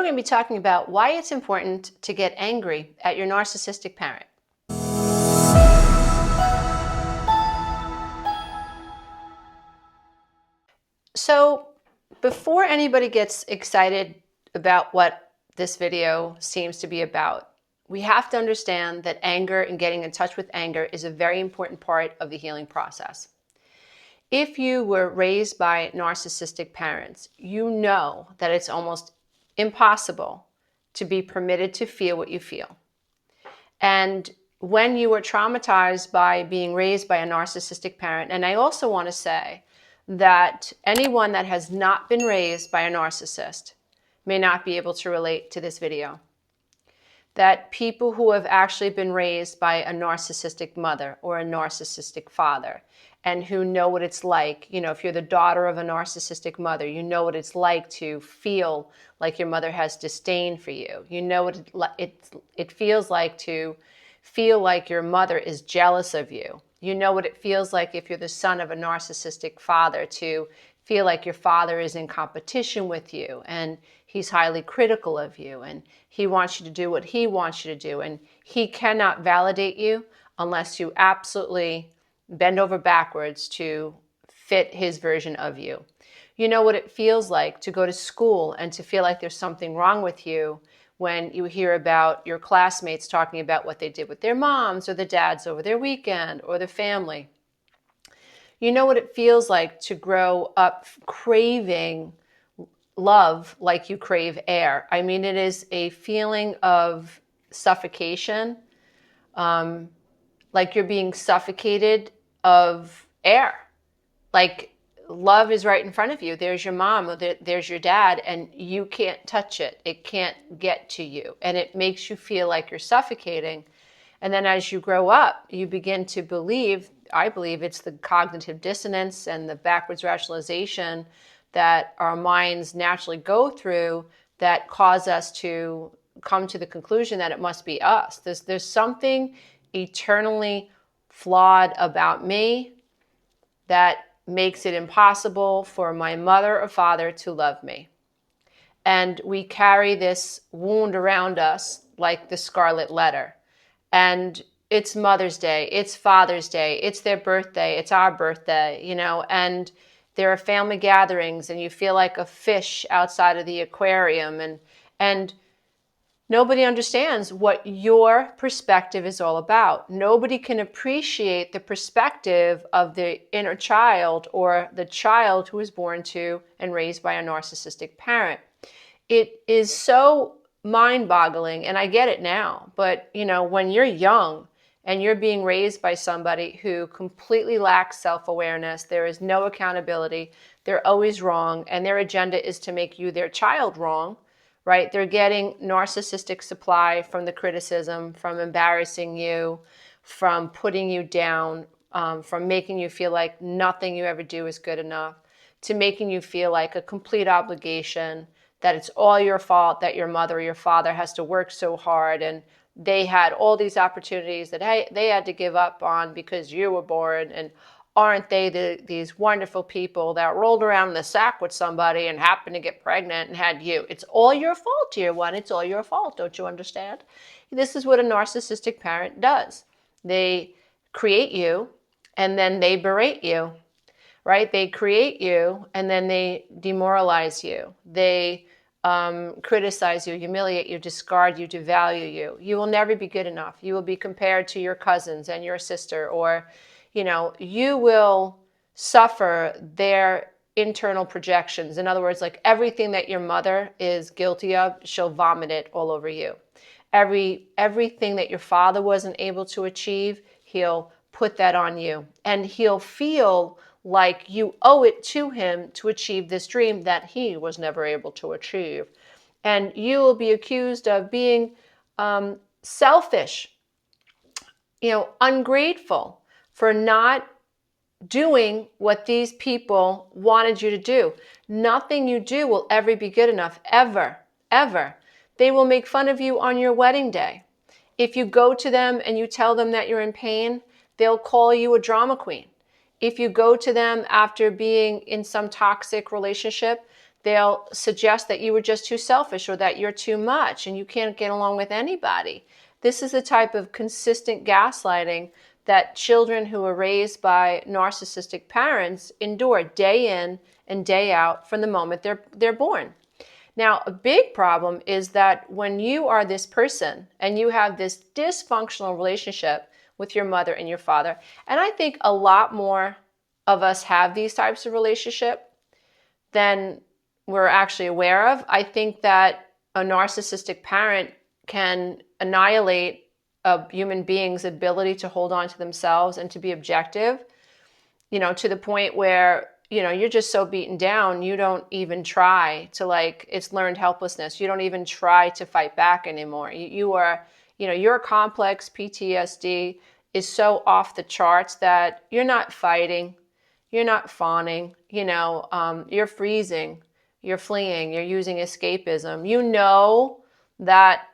we're going to be talking about why it's important to get angry at your narcissistic parent. So before anybody gets excited about what this video seems to be about, we have to understand that anger and getting in touch with anger is a very important part of the healing process. If you were raised by narcissistic parents, you know that it's almost impossible to be permitted to feel what you feel. And when you were traumatized by being raised by a narcissistic parent, and I also want to say that anyone that has not been raised by a narcissist may not be able to relate to this video. That people who have actually been raised by a narcissistic mother or a narcissistic father, and who know what it's like, if you're the daughter of a narcissistic mother, you know what it's like to feel like your mother has disdain for you. You know what it feels like to feel like your mother is jealous of you. You know what it feels like if you're the son of a narcissistic father to feel like your father is in competition with you and he's highly critical of you and he wants you to do what he wants you to do, and he cannot validate you unless you absolutely bend over backwards to fit his version of you. You know what it feels like to go to school and to feel like there's something wrong with you when you hear about your classmates talking about what they did with their moms or the dads over their weekend or the family. You know what it feels like to grow up craving love like you crave air. I mean, it is a feeling of suffocation, like you're being suffocated of air. Like love is right in front of you. There's your mom, or there's your dad, and you can't touch it. It can't get to you. And it makes you feel like you're suffocating. And then as you grow up, you begin to believe, I believe it's the cognitive dissonance and the backwards rationalization that our minds naturally go through that cause us to come to the conclusion that it must be us. There's something eternally flawed about me that makes it impossible for my mother or father to love me. And we carry this wound around us like the scarlet letter. And it's Mother's Day, it's Father's Day, it's their birthday, it's our birthday, and there are family gatherings and you feel like a fish outside of the aquarium, and nobody understands what your perspective is all about. Nobody can appreciate the perspective of the inner child or the child who was born to and raised by a narcissistic parent. It is so mind-boggling, and I get it now, but when you're young and you're being raised by somebody who completely lacks self-awareness, there is no accountability, they're always wrong, and their agenda is to make you, their child, wrong, right? They're getting narcissistic supply from the criticism, from embarrassing you, from putting you down, from making you feel like nothing you ever do is good enough, to making you feel like a complete obligation, that it's all your fault that your mother or your father has to work so hard and they had all these opportunities that they had to give up on because you were born, and aren't they these wonderful people that rolled around in the sack with somebody and happened to get pregnant and had you? It's all your fault, dear one. It's all your fault. Don't you understand? This is what a narcissistic parent does. They create you and then they berate you, right? They create you and then they demoralize you. They criticize you, humiliate you, discard you, devalue you. You will never be good enough. You will be compared to your cousins and your sister, or, you will suffer their internal projections. In other words, like everything that your mother is guilty of, she'll vomit it all over you. Everything that your father wasn't able to achieve, he'll put that on you. And he'll feel like you owe it to him to achieve this dream that he was never able to achieve. And you will be accused of being selfish, ungrateful for not doing what these people wanted you to do. Nothing you do will ever be good enough, ever, ever. They will make fun of you on your wedding day. If you go to them and you tell them that you're in pain, they'll call you a drama queen. If you go to them after being in some toxic relationship, They'll suggest that you were just too selfish or that you're too much and you can't get along with anybody. This is the type of consistent gaslighting that children who are raised by narcissistic parents endure day in and day out from the moment they're born. Now, a big problem is that when you are this person and you have this dysfunctional relationship with your mother and your father, and I think a lot more of us have these types of relationship than we're actually aware of. I think that a narcissistic parent can annihilate a human being's ability to hold on to themselves and to be objective, to the point where, you're just so beaten down, you don't even try to, it's learned helplessness. You don't even try to fight back anymore. You are, your complex PTSD is so off the charts that you're not fighting, you're not fawning, you're freezing, you're fleeing, you're using escapism. You know that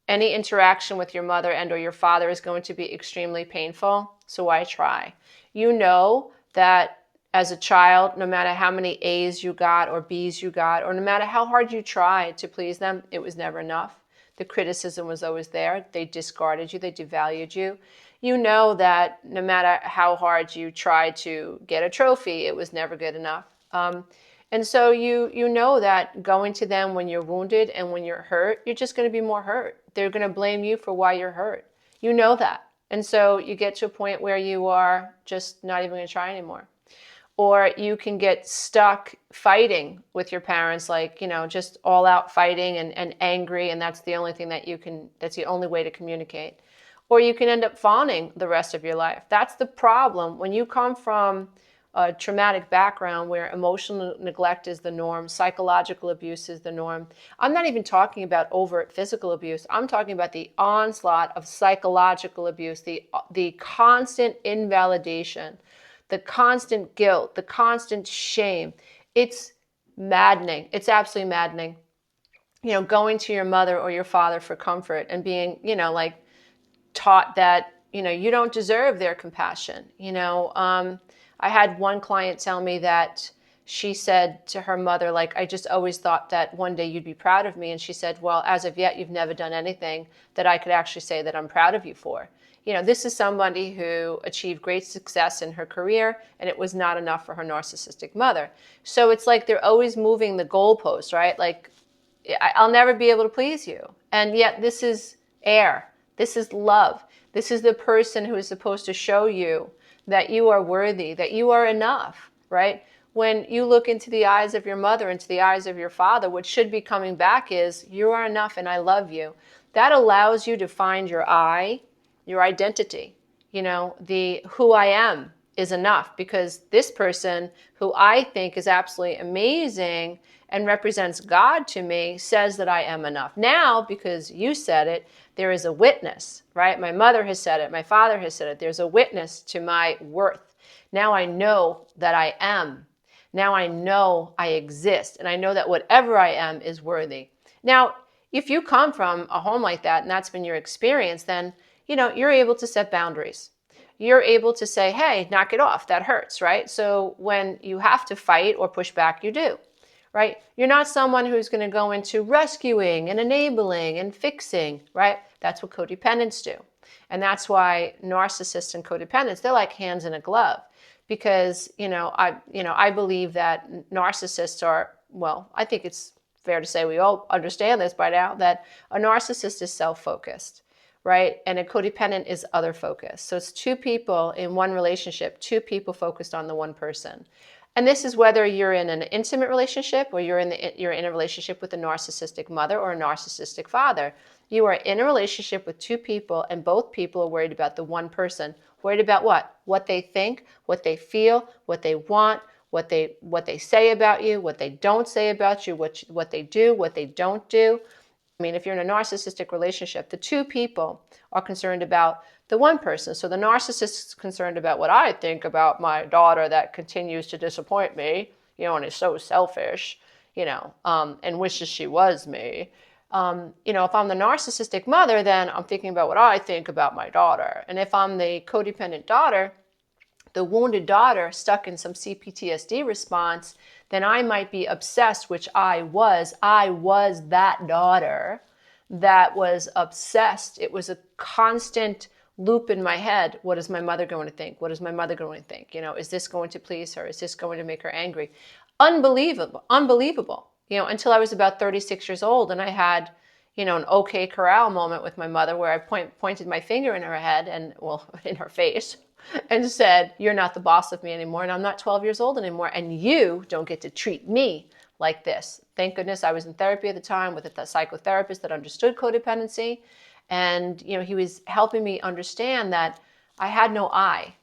any interaction with your mother and or your father is going to be extremely painful, so why try? You know that as a child, no matter how many A's you got or B's you got, or no matter how hard you tried to please them, it was never enough. The criticism was always there. They discarded you. They devalued you. You know that no matter how hard you tried to get a trophy, it was never good enough. And so you know that going to them when you're wounded and when you're hurt, you're just going to be more hurt. They're going to blame you for why you're hurt. You know that. And so you get to a point where you are just not even going to try anymore. Or you can get stuck fighting with your parents, just all out fighting and angry. And that's the only thing that's the only way to communicate. Or you can end up fawning the rest of your life. That's the problem. When you come from a traumatic background where emotional neglect is the norm, psychological abuse is the norm. I'm not even talking about overt physical abuse. I'm talking about the onslaught of psychological abuse, the constant invalidation, the constant guilt, the constant shame. It's maddening. It's absolutely maddening. Going to your mother or your father for comfort and being, taught that, you don't deserve their compassion. I had one client tell me that she said to her mother, I just always thought that one day you'd be proud of me. And she said, well, as of yet, you've never done anything that I could actually say that I'm proud of you for. This is somebody who achieved great success in her career, and it was not enough for her narcissistic mother. So it's like they're always moving the goalpost, right? I'll never be able to please you. And yet this is air. This is love. This is the person who is supposed to show you that you are worthy, that you are enough, right? When you look into the eyes of your mother, into the eyes of your father, what should be coming back is, you are enough and I love you. That allows you to find your identity. The who I am is enough, because this person who I think is absolutely amazing and represents God to me says that I am enough. Now, because you said it, there is a witness, right? My mother has said it. My father has said it. There's a witness to my worth. Now I know that I am. Now I know I exist. And I know that whatever I am is worthy. Now, if you come from a home like that and that's been your experience, then, you're able to set boundaries. You're able to say, hey, knock it off. That hurts, right? So when you have to fight or push back, you do. Right? You're not someone who's going to go into rescuing and enabling and fixing, right? That's what codependents do. And that's why narcissists and codependents, they're like hands in a glove. Because, I believe that narcissists are, I think it's fair to say we all understand this by now, that a narcissist is self-focused, right? And a codependent is other-focused. So it's two people in one relationship, two people focused on the one person. And this is whether you're in an intimate relationship or you're in a relationship with a narcissistic mother or a narcissistic father. You are in a relationship with two people, and both people are worried about the one person. Worried about what? What they think, what they feel, what they want, what they say about you, what they don't say about you, what they do, what they don't do. If you're in a narcissistic relationship, the two people are concerned about the one person. So the narcissist is concerned about what I think about my daughter that continues to disappoint me, and is so selfish, and wishes she was me. If I'm the narcissistic mother, then I'm thinking about what I think about my daughter. And if I'm the codependent daughter, the wounded daughter stuck in some CPTSD response, then I might be obsessed, which I was. I was that daughter that was obsessed. It was a constant loop in my head. What is my mother going to think? What is my mother going to think? Is this going to please her? Is this going to make her angry? Unbelievable, unbelievable. Until I was about 36 years old and I had, an OK Corral moment with my mother where I pointed my finger in her head and, well, in her face and said, you're not the boss of me anymore and I'm not 12 years old anymore and you don't get to treat me like this. Thank goodness I was in therapy at the time with a psychotherapist that understood codependency. And, he was helping me understand that I had no I,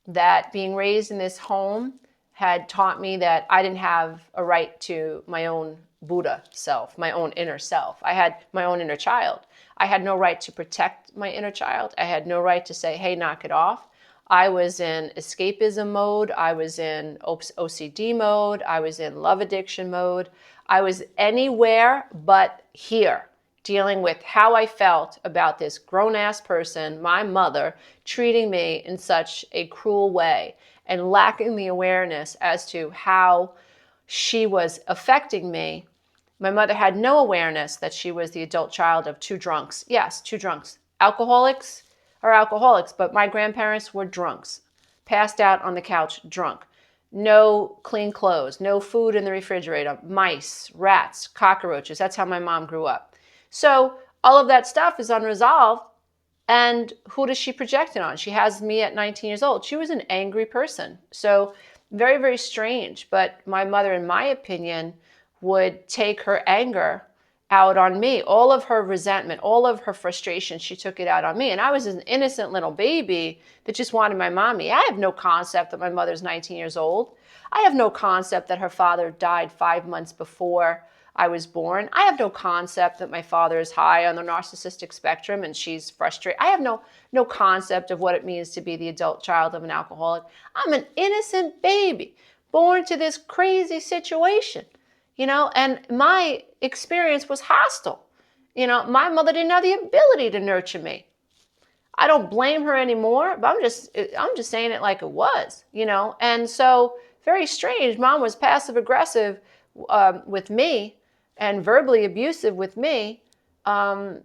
that being raised in this home had taught me that I didn't have a right to my own Buddha self, my own inner self. I had my own inner child. I had no right to protect my inner child. I had no right to say, hey, knock it off. I was in escapism mode. I was in OCD mode. I was in love addiction mode. I was anywhere but here, dealing with how I felt about this grown-ass person, my mother, treating me in such a cruel way and lacking the awareness as to how she was affecting me. My mother had no awareness that she was the adult child of two drunks. Yes, two drunks. Alcoholics are alcoholics, but my grandparents were drunks, passed out on the couch drunk. No clean clothes, no food in the refrigerator, mice, rats, cockroaches. That's how my mom grew up. So all of that stuff is unresolved. And who does she project it on? She has me at 19 years old. She was an angry person. So very, very strange. But my mother, in my opinion, would take her anger out on me. All of her resentment, all of her frustration, she took it out on me. And I was an innocent little baby that just wanted my mommy. I have no concept that my mother's 19 years old. I have no concept that her father died 5 months before I was born. I have no concept that my father is high on the narcissistic spectrum and she's frustrated. I have no concept of what it means to be the adult child of an alcoholic. I'm an innocent baby born to this crazy situation, and my experience was hostile. My mother didn't have the ability to nurture me. I don't blame her anymore, but I'm just saying it like it was, and so very strange. Mom was passive aggressive with me and verbally abusive with me,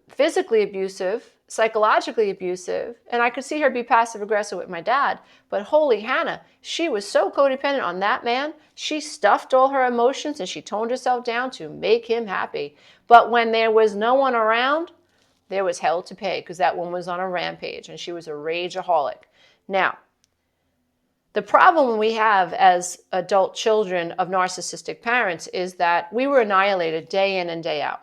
physically abusive, psychologically abusive, and I could see her be passive aggressive with my dad. But holy Hannah, she was so codependent on that man. She stuffed all her emotions and she toned herself down to make him happy. But when there was no one around, there was hell to pay because that woman was on a rampage and she was a rageaholic. Now, the problem we have as adult children of narcissistic parents is that we were annihilated day in and day out.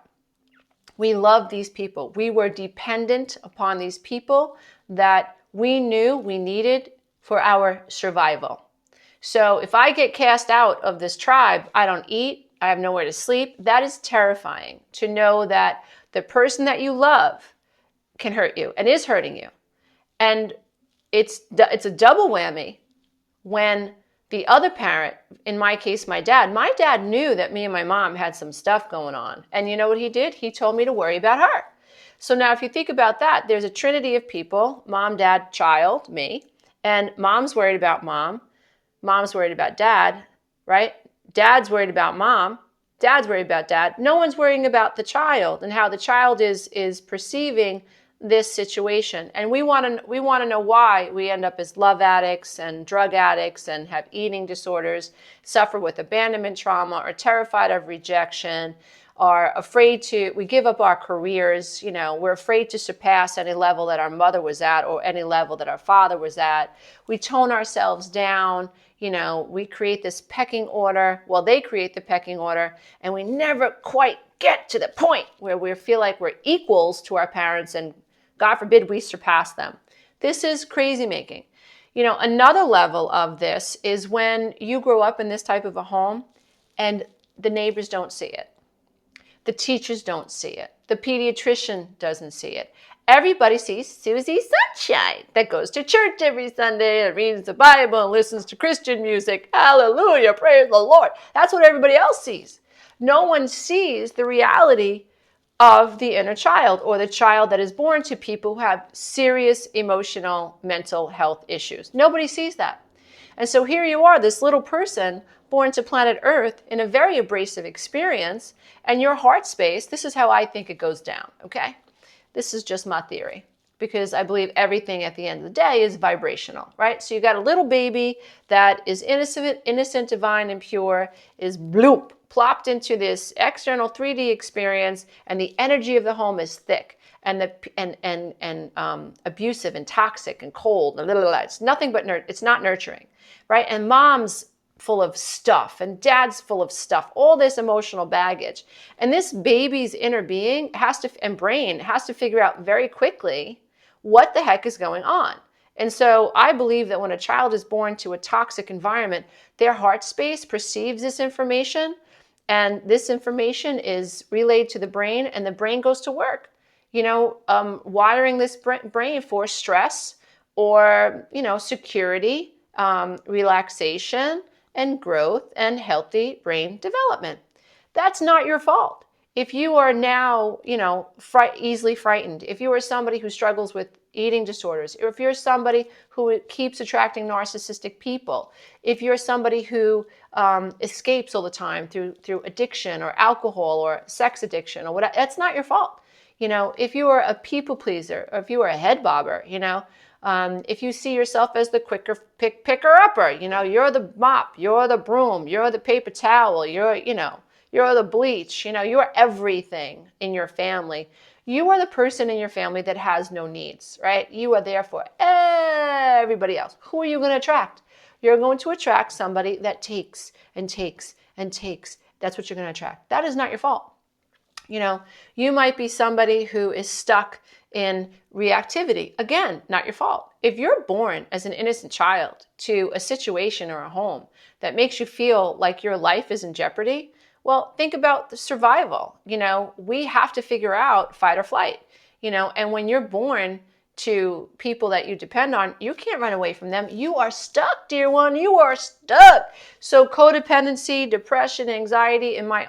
We loved these people. We were dependent upon these people that we knew we needed for our survival. So if I get cast out of this tribe, I don't eat, I have nowhere to sleep. That is terrifying to know that the person that you love can hurt you and is hurting you. And it's a double whammy when the other parent, in my case, my dad knew that me and my mom had some stuff going on. And you know what he did? He told me to worry about her. So now if you think about that, there's a trinity of people, mom, dad, child, me, and mom's worried about mom, mom's worried about dad, right? Dad's worried about mom, dad's worried about dad. No one's worrying about the child and how the child is perceiving this situation. And we want to know why we end up as love addicts and drug addicts and have eating disorders, suffer with abandonment trauma, are terrified of rejection, are afraid we give up our careers. We're afraid to surpass any level that our mother was at or any level that our father was at. We tone ourselves down. We create this pecking order. Well, they create the pecking order and we never quite get to the point where we feel like we're equals to our parents and God forbid we surpass them. This is crazy making. Another level of this is when you grow up in this type of a home and the neighbors don't see it. The teachers don't see it. The pediatrician doesn't see it. Everybody sees Susie Sunshine that goes to church every Sunday and reads the Bible and listens to Christian music. Hallelujah, praise the Lord. That's what everybody else sees. No one sees the reality of the inner child or the child that is born to people who have serious emotional, mental health issues. Nobody sees that. And so here you are, this little person born to planet Earth in a very abrasive experience, and your heart space, this is how I think it goes down, okay? This is just my theory, because I believe everything at the end of the day is vibrational, right? So you got a little baby that is innocent, divine, and pure, is bloop, plopped into this external 3D experience, and the energy of the home is thick and abusive and toxic and cold. And it's nothing but it's not nurturing, right? And mom's full of stuff and dad's full of stuff, all this emotional baggage. And this baby's inner being and brain has to figure out very quickly what the heck is going on. And so I believe that when a child is born to a toxic environment, their heart space perceives this information, and this information is relayed to the brain, and the brain goes to work, wiring this brain for stress or, security, relaxation, and growth and healthy brain development. That's not your fault. If you are now, easily frightened, if you are somebody who struggles with eating disorders, or if you're somebody who keeps attracting narcissistic people, if you're somebody who escapes all the time through addiction or alcohol or sex addiction or whatever, that's not your fault. If you are a people pleaser, or if you are a head bobber, if you see yourself as the picker-upper, you're the mop, you're the broom, you're the paper towel, you're the bleach, you're everything in your family. You are the person in your family that has no needs, right? You are there for everybody else. Who are you going to attract? You're going to attract somebody that takes and takes and takes. That's what you're going to attract. That is not your fault. You might be somebody who is stuck in reactivity. Again, not your fault. If you're born as an innocent child to a situation or a home that makes you feel like your life is in jeopardy, well, think about the survival. We have to figure out fight or flight, and when you're born to people that you depend on, you can't run away from them. You are stuck, dear one. You are stuck. So codependency, depression, anxiety, in my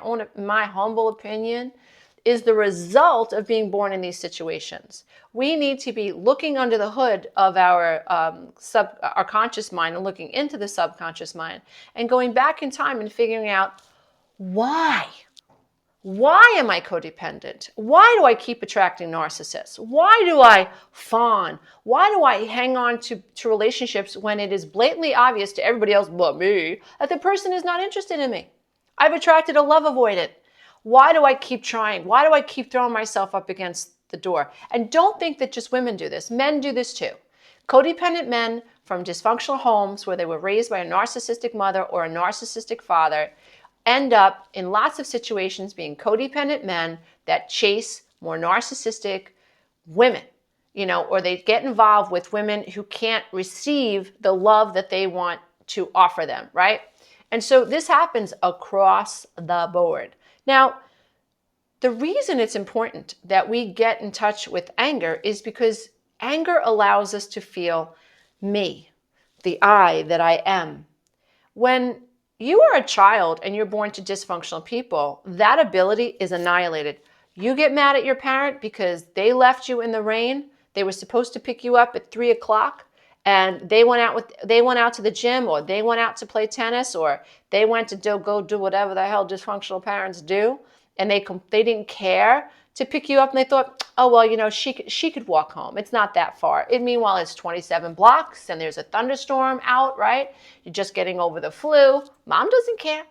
humble opinion, is the result of being born in these situations. We need to be looking under the hood of our conscious mind and looking into the subconscious mind and going back in time and figuring out why. Why am I codependent? Why do I keep attracting narcissists? Why do I fawn? Why do I hang on to relationships when it is blatantly obvious to everybody else but me that the person is not interested in me? I've attracted a love avoidant. Why do I keep trying? Why do I keep throwing myself up against the door? And don't think that just women do this. Men do this too. Codependent men from dysfunctional homes where they were raised by a narcissistic mother or a narcissistic father end up in lots of situations being codependent men that chase more narcissistic women, or they get involved with women who can't receive the love that they want to offer them, right? And so this happens across the board. Now, the reason it's important that we get in touch with anger is because anger allows us to feel me, the I that I am. When you are a child and you're born to dysfunctional people, that ability is annihilated. You get mad at your parent because they left you in the rain. They were supposed to pick you up at 3 o'clock. And they went out to the gym, or they went out to play tennis, or they went to go do whatever the hell dysfunctional parents do, and they didn't care to pick you up, and they thought, oh well, she could walk home. It's not that far. Meanwhile, it's 27 blocks, and there's a thunderstorm out, right? You're just getting over the flu. Mom doesn't care.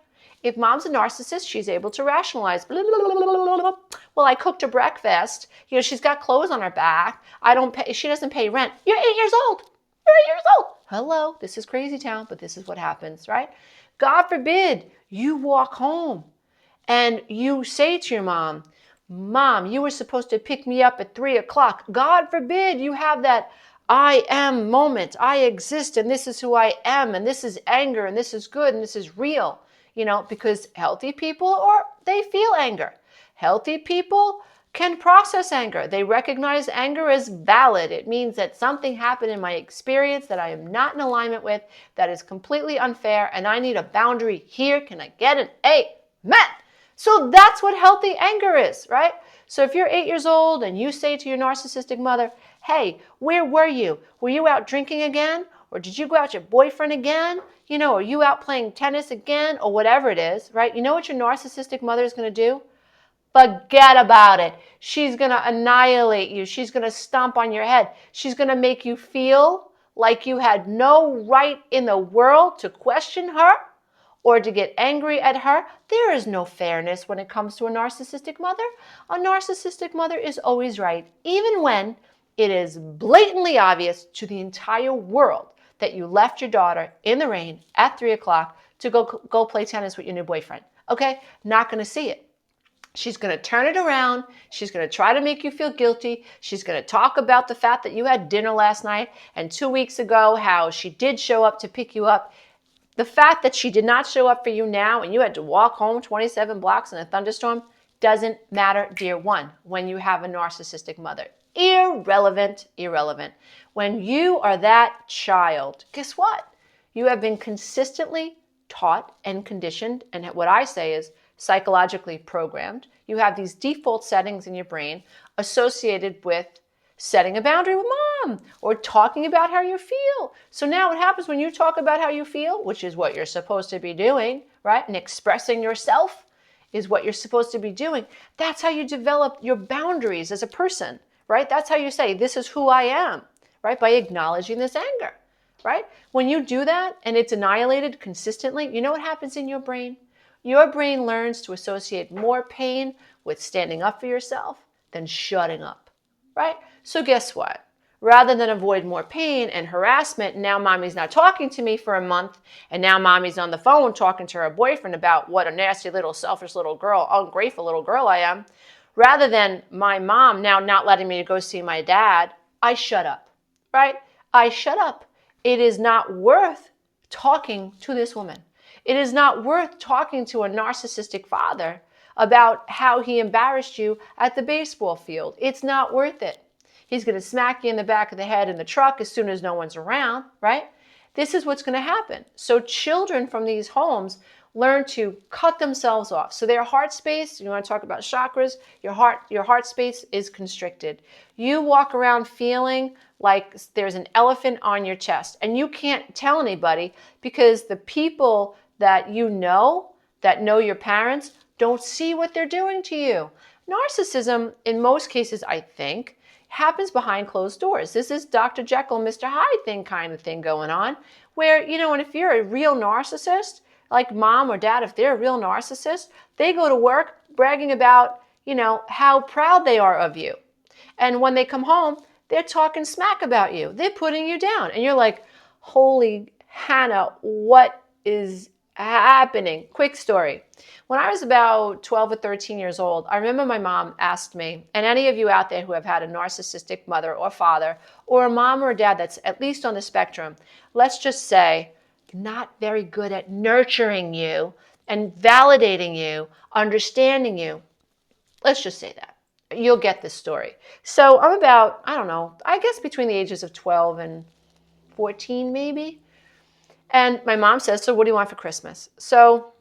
If mom's a narcissist, she's able to rationalize. Blah, blah, blah, blah, blah. Well, I cooked her breakfast. She's got clothes on her back. She doesn't pay rent. You're 8 years old. You're 8 years old. Hello, this is crazy town, but this is what happens, right? God forbid you walk home and you say to your mom, Mom, you were supposed to pick me up at 3 o'clock. God forbid you have that I am moment. I exist, and this is who I am, and this is anger, and this is good, and this is real. Because healthy people, they feel anger. Healthy people can process anger. They recognize anger as valid. It means that something happened in my experience that I am not in alignment with, that is completely unfair, and I need a boundary here. Can I get an amen? So that's what healthy anger is, right? So if you're 8 years old and you say to your narcissistic mother, hey, where were you? Were you out drinking again? Or did you go out with your boyfriend again? You know, are you out playing tennis again? Or whatever it is, right? You know what your narcissistic mother is going to do? Forget about it. She's going to annihilate you. She's going to stomp on your head. She's going to make you feel like you had no right in the world to question her or to get angry at her. There is no fairness when it comes to a narcissistic mother. A narcissistic mother is always right, even when it is blatantly obvious to the entire world that you left your daughter in the rain at 3 o'clock to go play tennis with your new boyfriend. Okay? Not going to see it. She's going to turn it around. She's going to try to make you feel guilty. She's going to talk about the fact that you had dinner last night and 2 weeks ago how she did show up to pick you up. The fact that she did not show up for you now and you had to walk home 27 blocks in a thunderstorm doesn't matter, dear one, when you have a narcissistic mother. Irrelevant, irrelevant. When you are that child, guess what? You have been consistently taught and conditioned, and what I say is psychologically programmed. You have these default settings in your brain associated with setting a boundary with mom or talking about how you feel. So now what happens when you talk about how you feel, which is what you're supposed to be doing, right? And expressing yourself is what you're supposed to be doing. That's how you develop your boundaries as a person, right? That's how you say, this is who I am, right? By acknowledging this anger, right? When you do that and it's annihilated consistently, you know what happens in your brain? Your brain learns to associate more pain with standing up for yourself than shutting up, right? So guess what? Rather than avoid more pain and harassment, now mommy's not talking to me for a month, and now mommy's on the phone talking to her boyfriend about what a nasty little selfish little girl, ungrateful little girl I am. Rather than my mom now not letting me go see my dad, I shut up, right? I shut up. It is not worth talking to this woman. It is not worth talking to a narcissistic father about how he embarrassed you at the baseball field. It's not worth it. He's going to smack you in the back of the head in the truck as soon as no one's around, right? This is what's going to happen. So children from these homes learn to cut themselves off. So their heart space, you want to talk about chakras, your heart space is constricted. You walk around feeling like there's an elephant on your chest, and you can't tell anybody because the people that you know, that know your parents, don't see what they're doing to you. Narcissism, in most cases, I think, happens behind closed doors. This is Dr. Jekyll, Mr. Hyde thing kind of thing going on, where, you know, and if you're a real narcissist, like mom or dad, if they're a real narcissist, they go to work bragging about, you know, how proud they are of you. And when they come home, they're talking smack about you. They're putting you down. And you're like, holy Hannah, what is happening? Quick story. When I was about 12 or 13 years old, I remember my mom asked me, and any of you out there who have had a narcissistic mother or father, or a mom or a dad that's at least on the spectrum, let's just say, not very good at nurturing you and validating you, understanding you. Let's just say that. You'll get this story. So I'm about, I don't know, I guess between the ages of 12 and 14 maybe. And my mom says, so what do you want for Christmas? So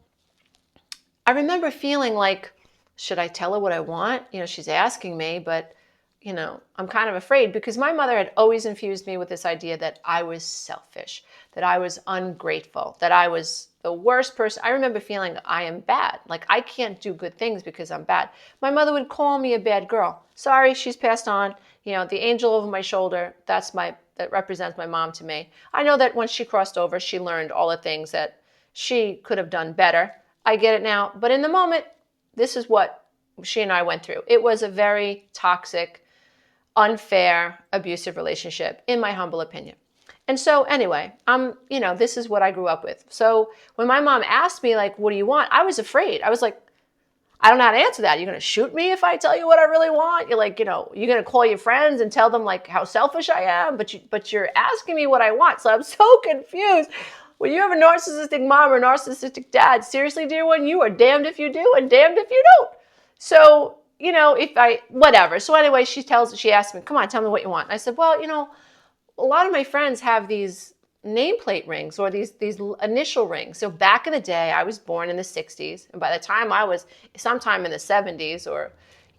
I remember feeling like, should I tell her what I want? You know, she's asking me, but, you know, I'm kind of afraid because my mother had always infused me with this idea that I was selfish, that I was ungrateful, that I was the worst person. I remember feeling I am bad. Like I can't do good things because I'm bad. My mother would call me a bad girl. Sorry, she's passed on. You know, the angel over my shoulder, that represents my mom to me. I know that when she crossed over, she learned all the things that she could have done better. I get it now. But in the moment, this is what she and I went through. It was a very toxic, unfair, abusive relationship, in my humble opinion. And so anyway, you know, this is what I grew up with. So when my mom asked me, like, what do you want? I was afraid. I was like, I don't know how to answer that. You're going to shoot me if I tell you what I really want? You're like, you know, you're going to call your friends and tell them like how selfish I am, but you're asking me what I want. So I'm so confused. When you have a narcissistic mom or a narcissistic dad, seriously, dear one, you are damned if you do and damned if you don't. So, you know, whatever. So anyway, she asked me, come on, tell me what you want. And I said, well, you know, a lot of my friends have these nameplate rings or these initial rings. So back in the day, I was born in the 60s. And by the time I was sometime in the 70s or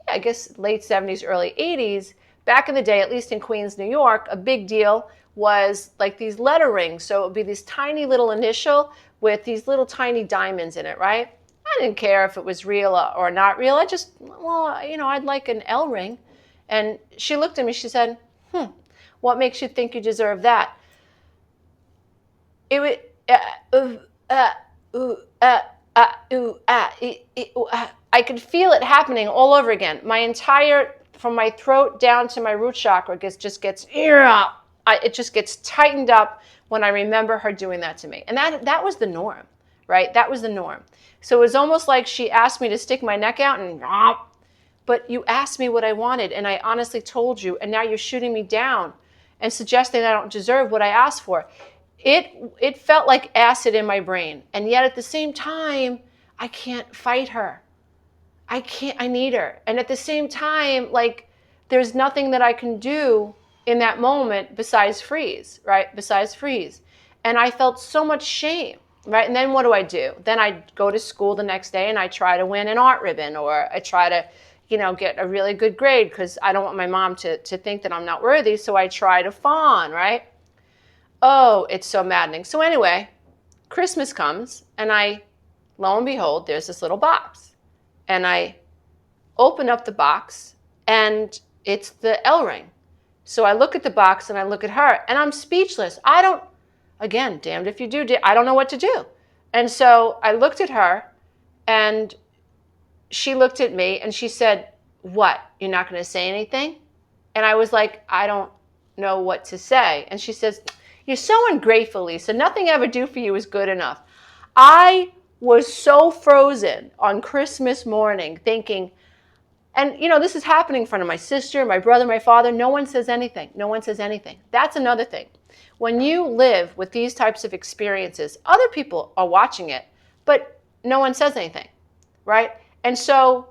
I guess late 70s, early 80s, back in the day, at least in Queens, New York, a big deal was like these letter rings. So it would be this tiny little initial with these little tiny diamonds in it, right? I didn't care if it was real or not real. I just, well, you know, I'd like an L ring. And she looked at me, she said, what makes you think you deserve that? It would, I could feel it happening all over again. My entire, from my throat down to my root chakra it just gets tightened up when I remember her doing that to me. And that was the norm, right? That was the norm. So it was almost like she asked me to stick my neck out and, but you asked me what I wanted and I honestly told you, and now you're shooting me down and suggesting I don't deserve what I asked for. It felt like acid in my brain. And yet at the same time, I can't fight her. I need her. And at the same time, like, there's nothing that I can do in that moment besides freeze, right? Besides freeze. And I felt so much shame, right? And then what do? Then I go to school the next day and I try to win an art ribbon, or I try to, you know, get a really good grade because I don't want my mom to think that I'm not worthy. So I try to fawn, right? Oh, it's so maddening. So anyway, Christmas comes and lo and behold, there's this little box. And I open up the box and it's the L ring. So I look at the box and I look at her and I'm speechless. Again, damned if you do, I don't know what to do. And so I looked at her and she looked at me and she said, what, you're not going to say anything? And I was like, I don't know what to say. And she says, you're so ungrateful, Lisa. Nothing I ever do for you is good enough. I was so frozen on Christmas morning thinking, and you know, this is happening in front of my sister, my brother, my father. No one says anything. No one says anything. That's another thing. When you live with these types of experiences, other people are watching it, but no one says anything, right? And so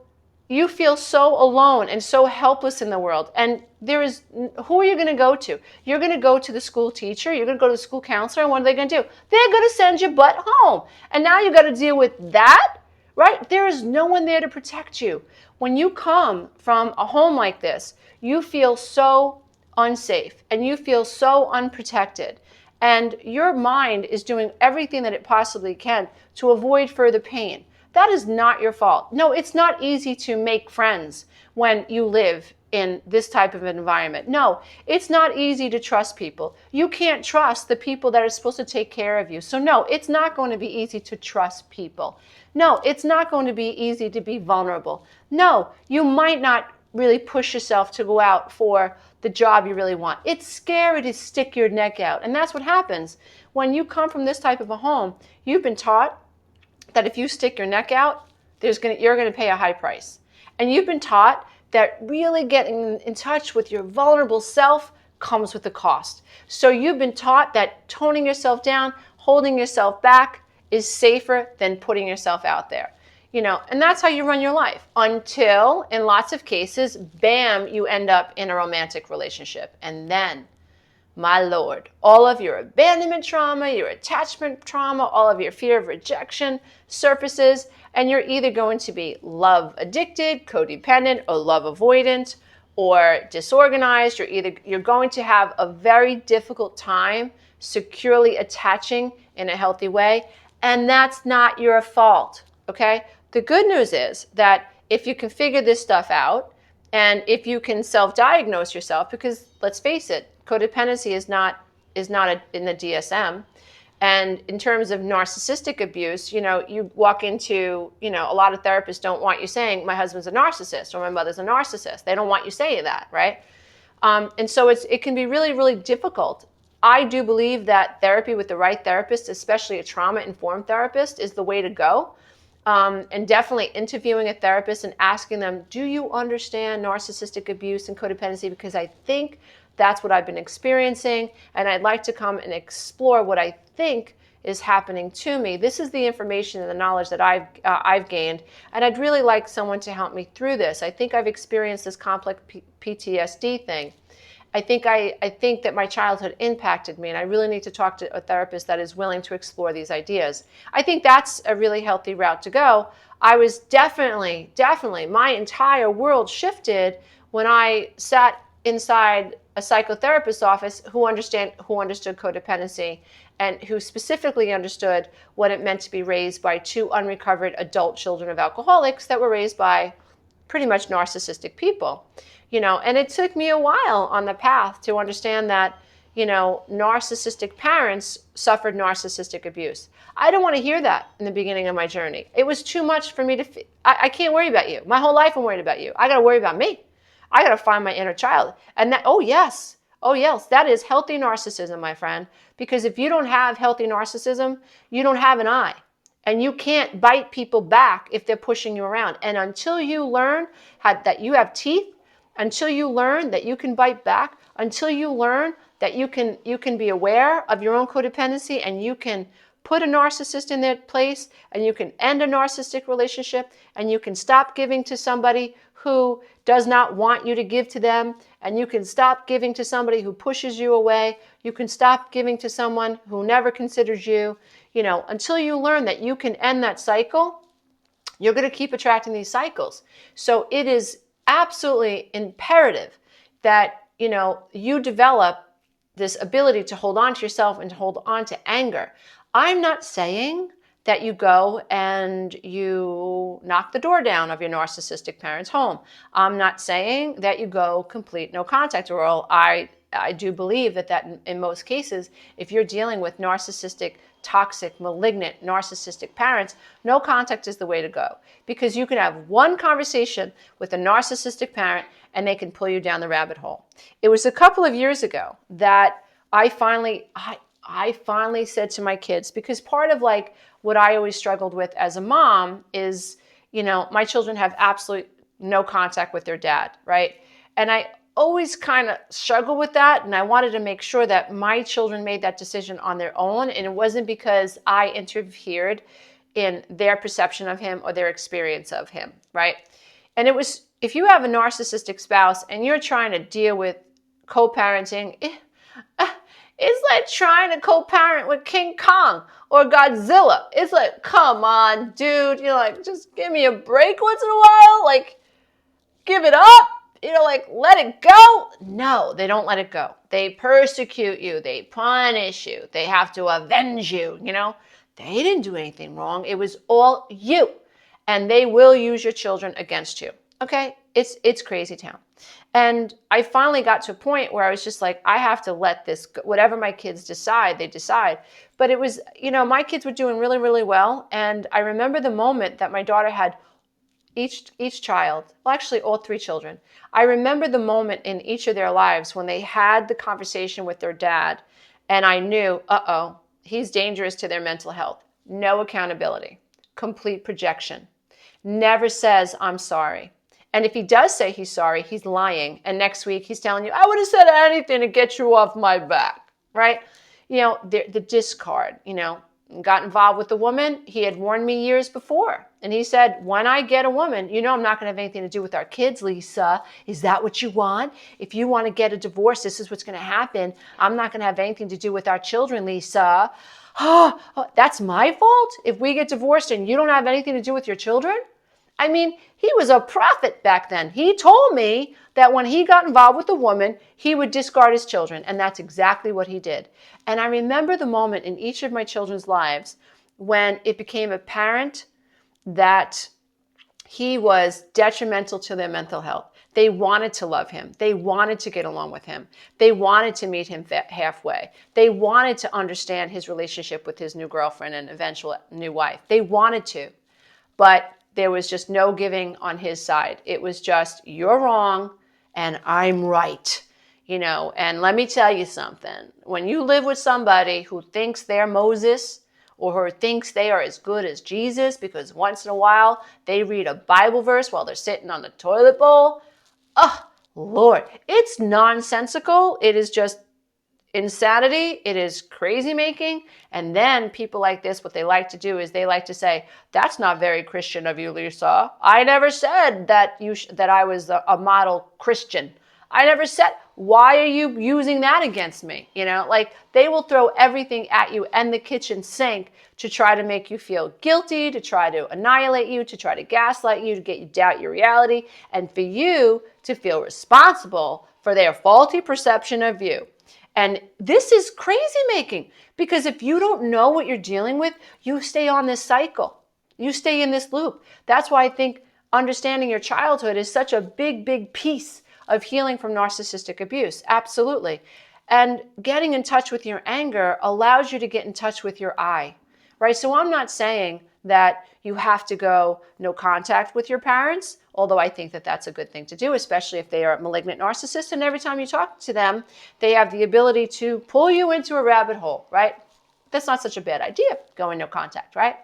you feel so alone and so helpless in the world. And who are you going to go to? You're going to go to the school teacher. You're going to go to the school counselor. And what are they going to do? They're going to send your butt home. And now you got to deal with that, right? There is no one there to protect you. When you come from a home like this, you feel so unsafe and you feel so unprotected. And your mind is doing everything that it possibly can to avoid further pain. That is not your fault. No, it's not easy to make friends when you live in this type of environment. No, it's not easy to trust people. You can't trust the people that are supposed to take care of you. So no, it's not going to be easy to trust people. No, it's not going to be easy to be vulnerable. No, you might not really push yourself to go out for the job you really want. It's scary to stick your neck out. And that's what happens when you come from this type of a home. You've been taught that if you stick your neck out, you're going to pay a high price. And you've been taught that really getting in touch with your vulnerable self comes with a cost. So you've been taught that toning yourself down, holding yourself back is safer than putting yourself out there. You know, and that's how you run your life until, in lots of cases, bam, you end up in a romantic relationship. And then, my Lord, all of your abandonment trauma, your attachment trauma, all of your fear of rejection surfaces, and you're either going to be love addicted, codependent, or love avoidant, or disorganized. You're going to have a very difficult time securely attaching in a healthy way, and that's not your fault, okay? The good news is that if you can figure this stuff out, and if you can self-diagnose yourself, because let's face it, codependency is not in the DSM. And in terms of narcissistic abuse, you know, you walk into, you know, a lot of therapists don't want you saying, my husband's a narcissist or my mother's a narcissist. They don't want you saying that, right? And so it can be really, really difficult. I do believe that therapy with the right therapist, especially a trauma-informed therapist, is the way to go. And definitely interviewing a therapist and asking them, do you understand narcissistic abuse and codependency? Because I think that's what I've been experiencing, and I'd like to come and explore what I think is happening to me. This is the information and the knowledge that I've gained, and I'd really like someone to help me through this. I think I've experienced this complex PTSD thing. I think that my childhood impacted me, and I really need to talk to a therapist that is willing to explore these ideas. I think that's a really healthy route to go. I was definitely, my entire world shifted when I sat inside a psychotherapist's office who understood codependency and who specifically understood what it meant to be raised by two unrecovered adult children of alcoholics that were raised by pretty much narcissistic people. And it took me a while on the path to understand that, narcissistic parents suffered narcissistic abuse. I don't want to hear that in the beginning of my journey. It was too much for me to, I can't worry about you. My whole life I'm worried about you. I got to worry about me. I got to find my inner child. And that, oh yes, that is healthy narcissism, my friend. Because if you don't have healthy narcissism, you don't have an eye. And you can't bite people back if they're pushing you around. And until you learn that you have teeth, until you learn that you can bite back, until you learn that you can be aware of your own codependency and you can put a narcissist in their place and you can end a narcissistic relationship and you can stop giving to somebody who does not want you to give to them, and you can stop giving to somebody who pushes you away. You can stop giving to someone who never considers you. Until you learn that you can end that cycle, you're going to keep attracting these cycles. So it is absolutely imperative that, you develop this ability to hold on to yourself and to hold on to anger. I'm not saying that you go and you knock the door down of your narcissistic parents' home. I'm not saying that you go complete no contact rule. I do believe that in most cases, if you're dealing with narcissistic, toxic, malignant, narcissistic parents, no contact is the way to go. Because you can have one conversation with a narcissistic parent and they can pull you down the rabbit hole. It was a couple of years ago that I finally said to my kids, because part of what I always struggled with as a mom is, my children have absolutely no contact with their dad, right? And I always kind of struggled with that, and I wanted to make sure that my children made that decision on their own, and it wasn't because I interfered in their perception of him or their experience of him, right? And it was, if you have a narcissistic spouse and you're trying to deal with co-parenting, it's like trying to co-parent with King Kong or Godzilla. It's like, come on, dude. Just give me a break once in a while. Give it up. Let it go. No, they don't let it go. They persecute you. They punish you. They have to avenge you. They didn't do anything wrong. It was all you. And they will use your children against you. Okay? It's crazy town. And I finally got to a point where I was just like, I have to let this go. Whatever my kids decide, they decide. But it was, my kids were doing really, really well. And I remember the moment that my daughter had each child, well, actually all three children. I remember the moment in each of their lives when they had the conversation with their dad. And I knew, he's dangerous to their mental health. No accountability, complete projection. Never says, I'm sorry. And if he does say he's sorry, he's lying. And next week he's telling you, I would have said anything to get you off my back, right? The discard, got involved with the woman. He had warned me years before. And he said, when I get a woman, I'm not going to have anything to do with our kids, Lisa. Is that what you want? If you want to get a divorce, this is what's going to happen. I'm not going to have anything to do with our children, Lisa. Oh, that's my fault? If we get divorced and you don't have anything to do with your children? I mean, he was a prophet back then. He told me that when he got involved with a woman, he would discard his children. And that's exactly what he did. And I remember the moment in each of my children's lives when it became apparent that he was detrimental to their mental health. They wanted to love him. They wanted to get along with him. They wanted to meet him halfway. They wanted to understand his relationship with his new girlfriend and eventual new wife. They wanted to. But there was just no giving on his side. It was just, you're wrong and I'm right. And let me tell you something. When you live with somebody who thinks they're Moses or who thinks they are as good as Jesus because once in a while they read a Bible verse while they're sitting on the toilet bowl, oh, Lord, it's nonsensical. It is just insanity. It is crazy making. And then people like this, what they like to do is they like to say, that's not very Christian of you, Lisa. I never said that that I was a model Christian. I never said, why are you using that against me? You know, like they will throw everything at you and the kitchen sink to try to make you feel guilty, to try to annihilate you, to try to gaslight you, to get you to doubt your reality, and for you to feel responsible for their faulty perception of you. And this is crazy making, because if you don't know what you're dealing with, you stay on this cycle. You stay in this loop. That's why I think understanding your childhood is such a big, big piece of healing from narcissistic abuse. Absolutely. And getting in touch with your anger allows you to get in touch with your I, right? So I'm not saying that you have to go no contact with your parents, although I think that that's a good thing to do, especially if they are malignant narcissists. And every time you talk to them, they have the ability to pull you into a rabbit hole, right? That's not such a bad idea, going no contact, right?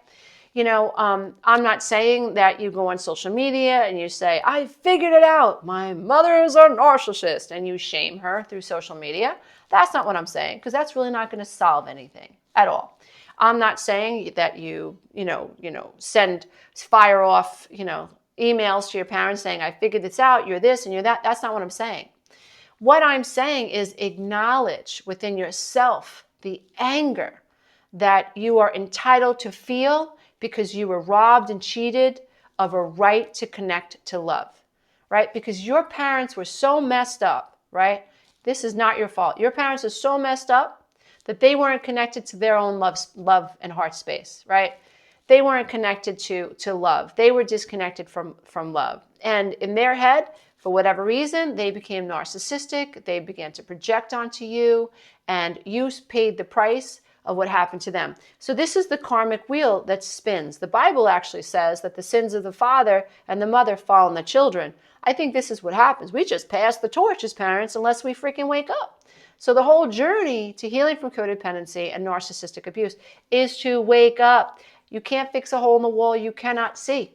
You know, I'm not saying that you go on social media and you say, I figured it out. My mother is a narcissist, and you shame her through social media. That's not what I'm saying, because that's really not going to solve anything at all. I'm not saying that you fire off, emails to your parents saying, I figured this out, you're this and you're that. That's not what I'm saying. What I'm saying is acknowledge within yourself the anger that you are entitled to feel because you were robbed and cheated of a right to connect to love, right? Because your parents were so messed up, right? This is not your fault. Your parents are so messed up that they weren't connected to their own love and heart space, right? They weren't connected to love. They were disconnected from love. And in their head, for whatever reason, they became narcissistic. They began to project onto you, and you paid the price of what happened to them. So this is the karmic wheel that spins. The Bible actually says that the sins of the father and the mother fall on the children. I think this is what happens. We just pass the torch as parents unless we freaking wake up. So the whole journey to healing from codependency and narcissistic abuse is to wake up. You can't fix a hole in the wall you cannot see.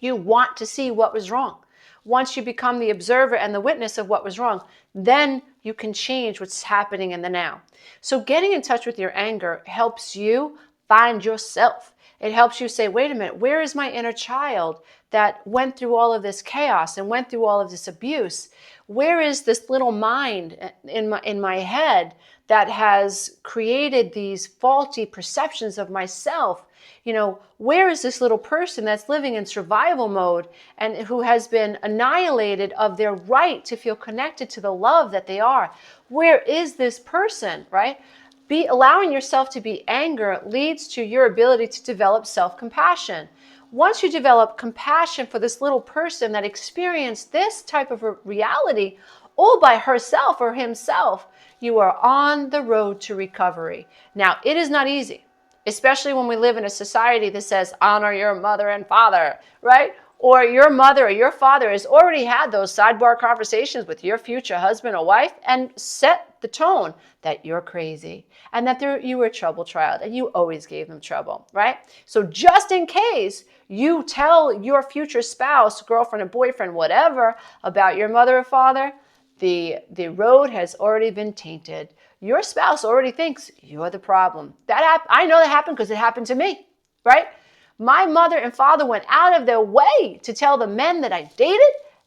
You want to see what was wrong. Once you become the observer and the witness of what was wrong, then you can change what's happening in the now. So getting in touch with your anger helps you find yourself. It helps you say, wait a minute, where is my inner child that went through all of this chaos and went through all of this abuse? Where is this little mind in my head that has created these faulty perceptions of myself? Where is this little person that's living in survival mode and who has been annihilated of their right to feel connected to the love that they are? Where is this person, right? Allowing yourself to be anger leads to your ability to develop self-compassion. Once you develop compassion for this little person that experienced this type of a reality all by herself or himself, you are on the road to recovery. Now, it is not easy, especially when we live in a society that says, honor your mother and father, right? Or your mother or your father has already had those sidebar conversations with your future husband or wife and set the tone that you're crazy and that you were a trouble child and you always gave them trouble, right? So just in case you tell your future spouse, girlfriend or boyfriend, whatever, about your mother or father, the road has already been tainted. Your spouse already thinks you're the problem. I know that happened because it happened to me, right? My mother and father went out of their way to tell the men that I dated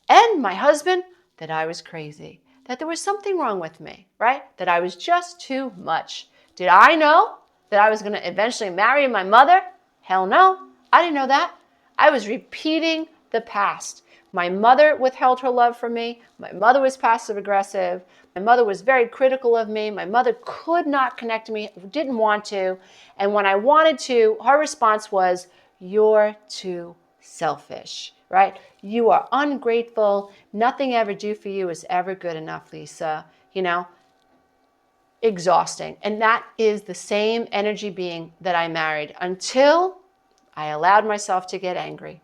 and my husband that I was crazy, that there was something wrong with me, right? That I was just too much. Did I know that I was going to eventually marry my mother? Hell no, I didn't know that. I was repeating the past. My mother withheld her love from me. My mother was passive aggressive. My mother was very critical of me. My mother could not connect to me, didn't want to. And when I wanted to, her response was, you're too selfish, right? You are ungrateful. Nothing I ever do for you is ever good enough, Lisa. Exhausting. And that is the same energy being that I married until I allowed myself to get angry.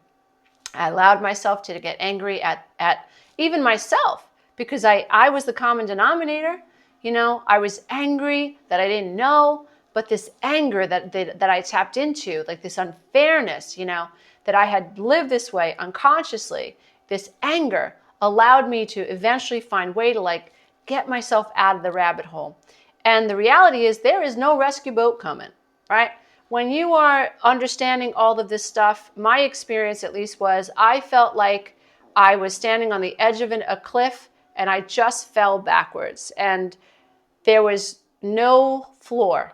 I allowed myself to get angry at even myself because I was the common denominator. I was angry that I didn't know, but this anger that I tapped into, like this unfairness, that I had lived this way unconsciously, this anger allowed me to eventually find a way to get myself out of the rabbit hole. And the reality is there is no rescue boat coming, right? When you are understanding all of this stuff, my experience at least was I felt like I was standing on the edge of a cliff and I just fell backwards, and there was no floor.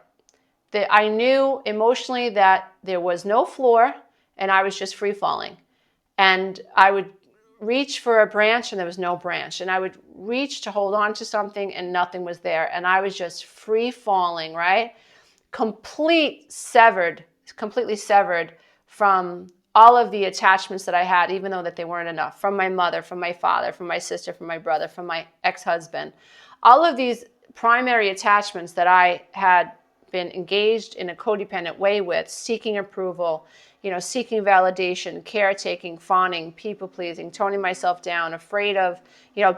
That I knew emotionally that there was no floor, and I was just free falling. And I would reach for a branch and there was no branch. And I would reach to hold on to something and nothing was there. And I was just free falling, right? Completely severed from all of the attachments that I had, even though that they weren't enough, from my mother, from my father, from my sister, from my brother, from my ex-husband. All of these primary attachments that I had been engaged in a codependent way with, seeking approval, seeking validation, caretaking, fawning, people-pleasing, toning myself down, afraid of,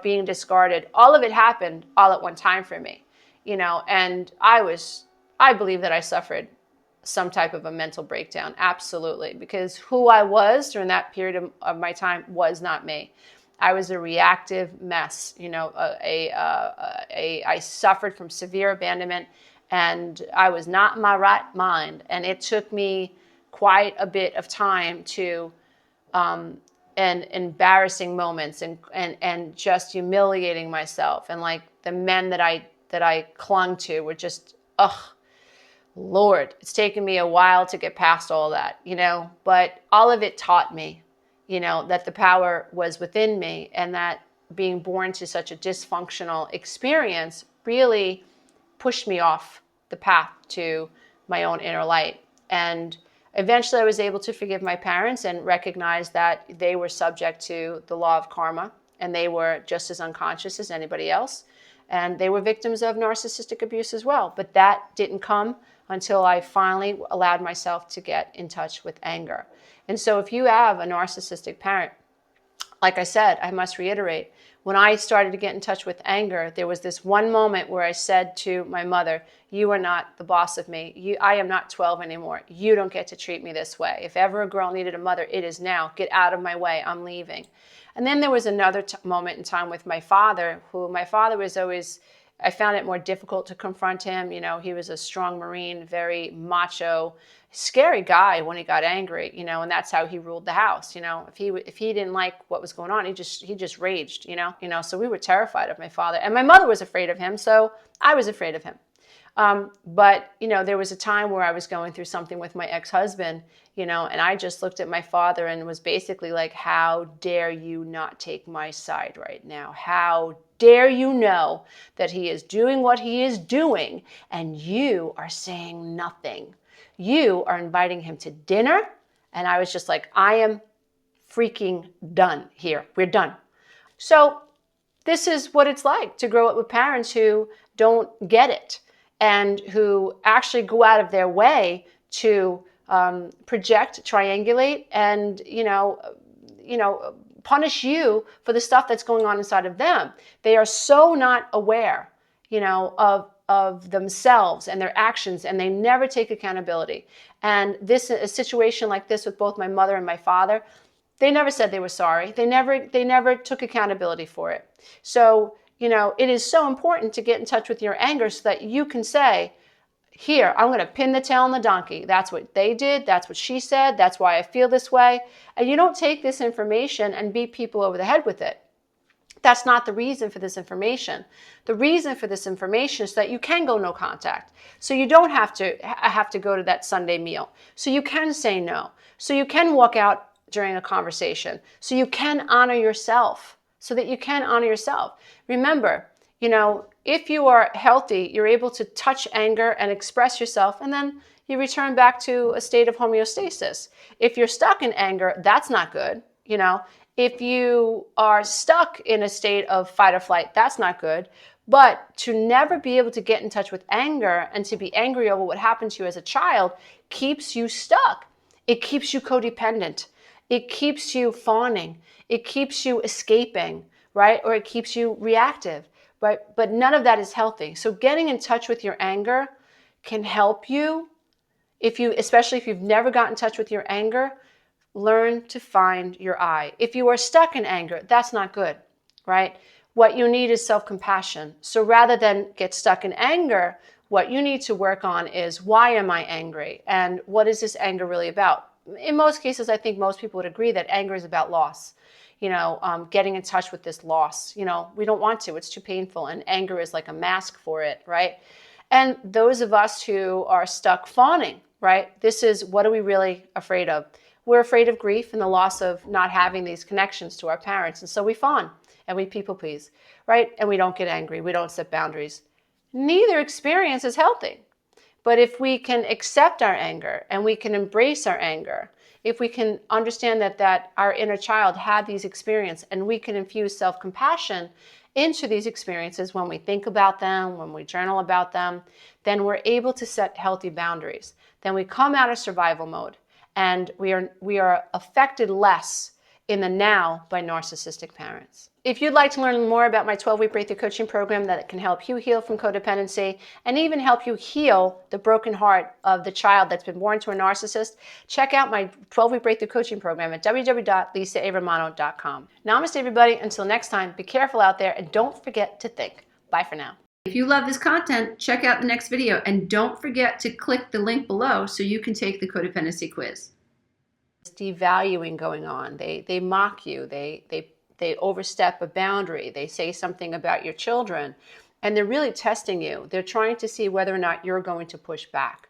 being discarded. All of it happened all at one time for me, and I believe that I suffered some type of a mental breakdown. Absolutely. Because who I was during that period of my time was not me. I was a reactive mess. I suffered from severe abandonment, and I was not in my right mind. And it took me quite a bit of time to, and embarrassing moments and just humiliating myself. And like the men that I clung to were just, Lord, it's taken me a while to get past all that, but all of it taught me, that the power was within me, and that being born to such a dysfunctional experience really pushed me off the path to my own inner light. And eventually I was able to forgive my parents and recognize that they were subject to the law of karma, and they were just as unconscious as anybody else. And they were victims of narcissistic abuse as well. But that didn't come until I finally allowed myself to get in touch with anger. And so if you have a narcissistic parent, like I said, I must reiterate, when I started to get in touch with anger, there was this one moment where I said to my mother, you are not the boss of me. I am not 12 anymore. You don't get to treat me this way. If ever a girl needed a mother, it is now. Get out of my way. I'm leaving. And then there was another moment in time with my father, who my father was always, I found it more difficult to confront him. He was a strong Marine, very macho, scary guy when he got angry, and that's how he ruled the house. If he didn't like what was going on, he just raged, so we were terrified of my father, and my mother was afraid of him. So I was afraid of him. But there was a time where I was going through something with my ex-husband, and I just looked at my father and was basically like, how dare you not take my side right now? How dare you know that he is doing what he is doing and you are saying nothing? You are inviting him to dinner. And I was just like, I am freaking done here. We're done. So this is what it's like to grow up with parents who don't get it and who actually go out of their way to project, triangulate, and punish you for the stuff that's going on inside of them. They are so not aware, of themselves and their actions, and they never take accountability. And a situation like this with both my mother and my father, they never said they were sorry. They never took accountability for it. So, it is so important to get in touch with your anger so that you can say, here, I'm going to pin the tail on the donkey. That's what they did. That's what she said. That's why I feel this way. And you don't take this information and beat people over the head with it. That's not the reason for this information. The reason for this information is so that you can go no contact. So you don't have to go to that Sunday meal. So you can say no. So you can walk out during a conversation. So you can honor yourself. So that you can honor yourself. Remember, if you are healthy, you're able to touch anger and express yourself, and then you return back to a state of homeostasis. If you're stuck in anger, that's not good. If you are stuck in a state of fight or flight, that's not good. But to never be able to get in touch with anger and to be angry over what happened to you as a child keeps you stuck. It keeps you codependent. It keeps you fawning. It keeps you escaping, right? Or it keeps you reactive, right? But none of that is healthy. So getting in touch with your anger can help you. Especially if you've never gotten in touch with your anger, learn to find your eye. If you are stuck in anger, that's not good, right? What you need is self-compassion. So rather than get stuck in anger, what you need to work on is, why am I angry? And what is this anger really about? In most cases, I think most people would agree that anger is about loss. getting in touch with this loss. We don't want to. It's too painful. And anger is like a mask for it, right? And those of us who are stuck fawning, right? This is, what are we really afraid of? We're afraid of grief and the loss of not having these connections to our parents. And so we fawn and we people please, right? And we don't get angry. We don't set boundaries. Neither experience is healthy. But if we can accept our anger and we can embrace our anger, if we can understand that our inner child had these experiences, and we can infuse self-compassion into these experiences when we think about them, when we journal about them, then we're able to set healthy boundaries. Then we come out of survival mode, and we are affected less in the now by narcissistic parents. If you'd like to learn more about my 12-week breakthrough coaching program that can help you heal from codependency and even help you heal the broken heart of the child that's been born to a narcissist, check out my 12-week breakthrough coaching program at www.lisaaromano.com. Namaste, everybody. Until next time, be careful out there and don't forget to think. Bye for now. If you love this content, check out the next video and don't forget to click the link below so you can take the codependency quiz. Devaluing going on. They mock you. They overstep a boundary. They say something about your children, and they're really testing you. They're trying to see whether or not you're going to push back.